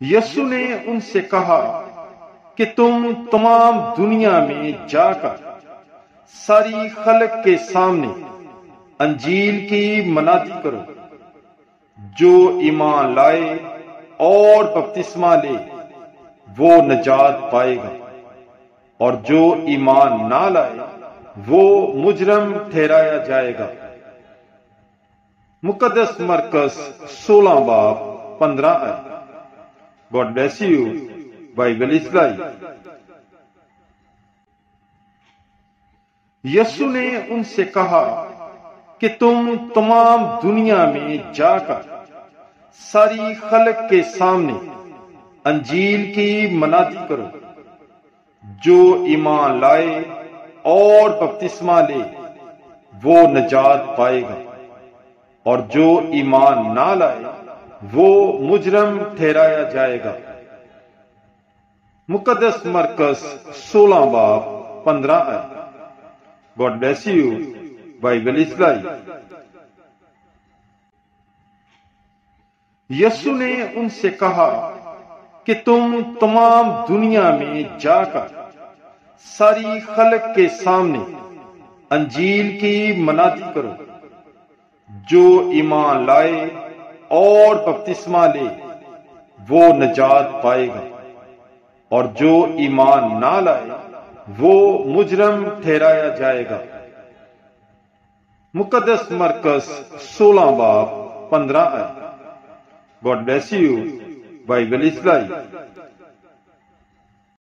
یسوع نے ان سے کہا کہ تم تمام دنیا میں جا کر ساری خلق کے سامنے انجیل کی منادی کرو۔ جو ایمان لائے اور بپتسمہ لے وہ نجات پائے گا، اور جو ایمان نہ لائے وہ مجرم ٹھہرایا جائے گا۔ مقدس مرکز 16 باب 15 آیت۔ God bless you. Bible is life. یسوع نے ان سے کہا کہ تم تمام دنیا میں جا کر ساری خلق کے سامنے انجیل کی منادی کرو۔ جو ایمان لائے اور بپتسمہ لے وہ نجات پائے گا، اور جو ایمان نہ لائے وہ مجرم ٹھہرایا جائے گا۔ مقدس مرکز 16 باب 15 آیت۔ God bless you. Bible is life. یسوع نے ان سے کہا کہ تم تمام دنیا میں جا کر ساری خلق کے سامنے انجیل کی منادی کرو۔ جو ایمان لائے اور بپتسمہ لے وہ نجات پائے گا، اور جو ایمان نہ لائے وہ مجرم ٹھہرایا جائے گا۔ مقدس مرکز 16 باب 15 آیت۔ God bless you. Bible is life.